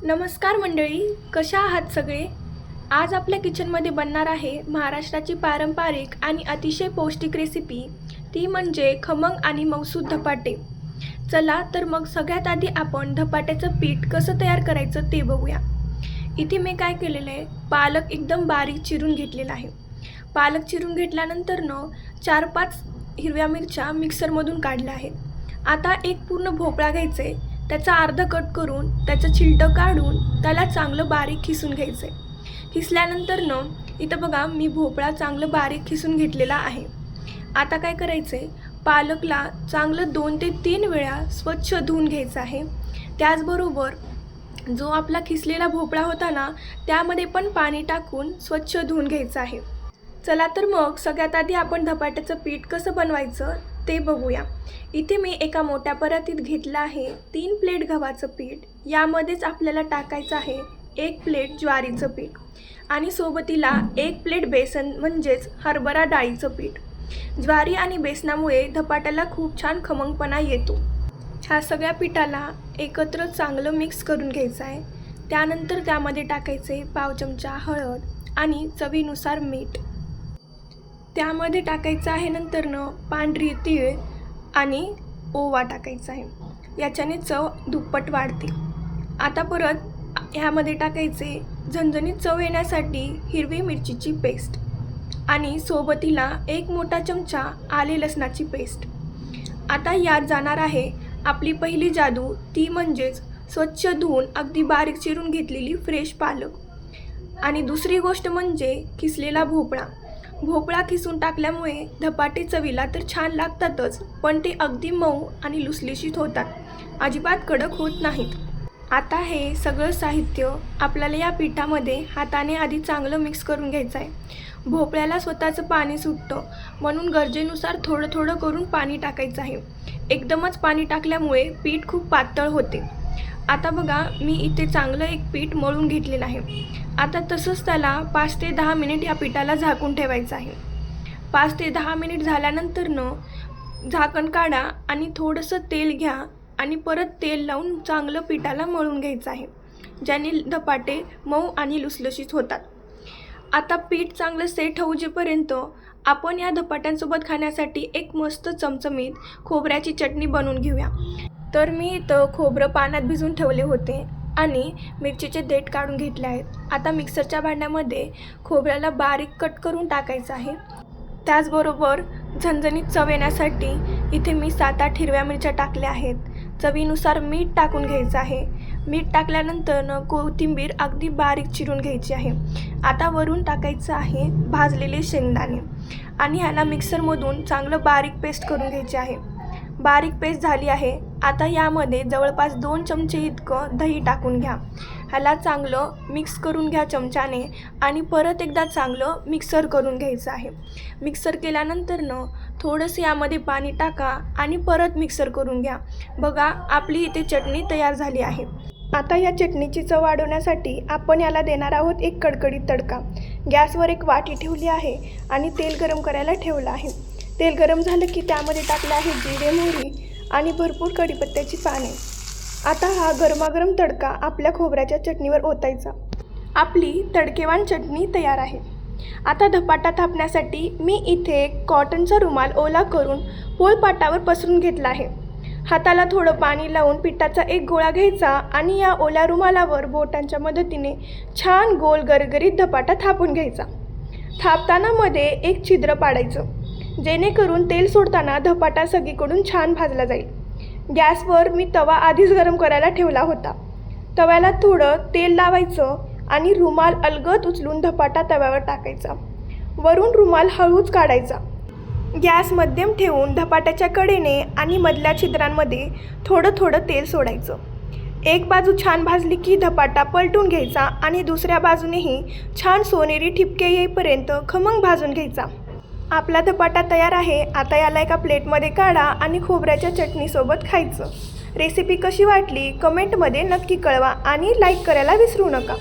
नमस्कार मंडळी, कशा आहात सगळे? आज आपल्या किचनमध्ये बनणार आहे महाराष्ट्राची पारंपरिक आणि अतिशय पौष्टिक रेसिपी, ती म्हणजे खमंग आणि मऊसूद धपाटे. चला तर मग सगळ्यात आधी आपण धपाट्याचं पीठ कसं तयार करायचं ते बघूया. इथे मी काय केलेलं आहे, पालक एकदम बारीक चिरून घेतलेला आहे. पालक चिरून घेतल्यानंतर 4-5 हिरव्या मिरच्या मिक्सरमधून काढल्या आहेत. आता एक पूर्ण भोपळा घ्यायचा आहे, त्याचा अर्धा कट करून त्याचं छिलटं काढून त्याला चांगलं बारीक खिसून घ्यायचं आहे. खिसल्यानंतर इथं बघा मी भोपळा चांगलं बारीक खिसून घेतलेला आहे. आता काय करायचं आहे, पालकला चांगलं 2 ते 3 वेळा स्वच्छ धुवून घ्यायचं आहे. त्याचबरोबर जो आपला खिसलेला भोपळा होता ना, त्यामध्ये पण पाणी टाकून स्वच्छ धुवून घ्यायचं आहे. चला तर मग सगळ्यात आधी आपण धपाट्याचं पीठ कसं बनवायचं ते बघूया. इथे मी एका मोठ्या परातीत घेतलं आहे 3 प्लेट गव्हाचं पीठ. यामध्येच आपल्याला टाकायचं आहे 1 प्लेट ज्वारीचं पीठ आणि सोबतीला 1 प्लेट बेसन म्हणजेच हरभरा डाळीचं पीठ. ज्वारी आणि बेसनामुळे धपाट्याला खूप छान खमंगपणा येतो. ह्या सगळ्या पिठाला एकत्र चांगलं मिक्स करून घ्यायचं आहे. त्यानंतर त्यामध्ये टाकायचे पाव चमचा हळद आणि चवीनुसार मीठ. त्यामध्ये टाकायचं आहे नंतर पांढरी तीळ आणि ओवा टाकायचा आहे. याच्याने चव दुप्पट वाढते. आता परत ह्यामध्ये टाकायचे झणझणीत चव येण्यासाठी हिरवी मिरचीची पेस्ट आणि सोबतीला 1 मोठा चमचा आले लसणाची पेस्ट. आता यात जाणार आहे आपली पहिली जादू, ती म्हणजेच स्वच्छ धुवून अगदी बारीक चिरून घेतलेली फ्रेश पालक. आणि दुसरी गोष्ट म्हणजे खिसलेला भोपळा. भोपळा खिसून टाकल्यामुळे धपाटे चवीला तर छान लागतातच, पण ते अगदी मऊ आणि लुसलुशीत होतात, अजिबात कडक होत नाहीत. आता हे सगळं साहित्य आपल्याला या पिठामध्ये हाताने आधी चांगलं मिक्स करून घ्यायचं आहे. भोपळ्याला स्वतःचं पाणी सुटतं, म्हणून गरजेनुसार थोडं थोडं करून पाणी टाकायचं आहे. एकदमच पाणी टाकल्यामुळे पीठ खूप पातळ होते. आता बघा मी इथे चांगलं एक पीठ मळून घेतलेलं आहे. आता तसंच त्याला 5 ते 10 मिनिट या पिठाला झाकून ठेवायचं आहे. 5 ते 10 मिनिट झाल्यानंतर झाकण काढा आणि थोडंसं तेल घ्या आणि परत तेल लावून चांगलं पिठाला मळून घ्यायचं आहे, ज्याने धपाटे मऊ आणि लुसलुशीत होतात. आता पीठ चांगलं सेट होऊजेपर्यंत आपण या धपाट्यांसोबत खाण्यासाठी एक मस्त चमचमीत खोबऱ्याची चटणी बनवून घेऊया. तर मी इथं खोबरं पाण्यात भिजवून ठेवले होते आणि मिरचीचे देठ काढून घेतले आहेत. आता मिक्सरच्या भांड्यामध्ये खोबऱ्याला बारीक कट करून टाकायचं आहे. त्याचबरोबर झणझणीत चव येण्यासाठी इथे मी 7-8 हिरव्या मिरच्या टाकल्या आहेत. चवीनुसार मीठ टाकून घ्यायचं आहे. मीठ टाकल्यानंतर कोथिंबीर अगदी बारीक चिरून घ्यायची आहे. आता वरून टाकायचं आहे भाजलेले शेंगदाणे आणि ह्याला मिक्सरमधून चांगलं बारीक पेस्ट करून घ्यायचे आहे. बारीक पेस्ट झाली आहे. आता यामध्ये जवळपास 2 चमचे इतकं दही टाकून घ्या. ह्याला चांगलं मिक्स करून घ्या चमच्याने आणि परत एकदा चांगलं मिक्सर करून घ्यायचं आहे. मिक्सर केल्यानंतर थोडंसं यामध्ये पाणी टाका आणि परत मिक्सर करून घ्या. बघा आपली इथे चटणी तयार झाली आहे. आता या चटणीची चव वाढवण्यासाठी आपण याला देणार आहोत एक कडकडीत तडका. गॅसवर एक वाटी ठेवली आहे आणि तेल गरम करायला ठेवलं आहे. तेल गरम झालं की त्यामध्ये टाकलं आहे जिरे, मोहरी आणि भरपूर कढीपत्त्याची पाने. आता हा गरमागरम तडका आपल्या खोबऱ्याच्या चटणीवर ओतायचा. आपली तडकेवान चटणी तयार आहे. आता धपाटा थापण्यासाठी मी इथे कॉटनचा रुमाल ओला करून पोळपाटावर पसरून घेतला आहे. हाताला थोडं पाणी लावून पिठाचा एक गोळा घ्यायचा आणि या ओल्या रुमालावर बोटांच्या मदतीने छान गोल गरगरीत धपाटा थापून घ्यायचा. थापताना मध्ये एक छिद्र पाडायचं, जेणेकरून तेल सोडताना धपाटा सगळीकडून छान भाजला जाईल. गॅसवर मी तवा आधीच गरम करायला ठेवला होता. तव्याला थोडं तेल लावायचं आणि रुमाल अलगद उचलून धपाटा तव्यावर टाकायचा. वरून रुमाल हळूच काढायचा. गॅस मध्यम ठेवून धपाट्याच्या कडेने आणि मधल्या छिद्रांमध्ये थोडं थोडं तेल सोडायचं. एक बाजू छान भाजली की धपाटा पलटून घ्यायचा आणि दुसऱ्या बाजूनेही छान सोनेरी ठिपके येईपर्यंत खमंग भाजून घ्यायचा. आपला धपाटा तयार आहे. आता याला एका प्लेटमध्ये काढा आणि खोबऱ्याच्या चटणीसोबत खायचं. रेसिपी कशी वाटली कमेंटमध्ये नक्की कळवा आणि लाईक करायला विसरू नका.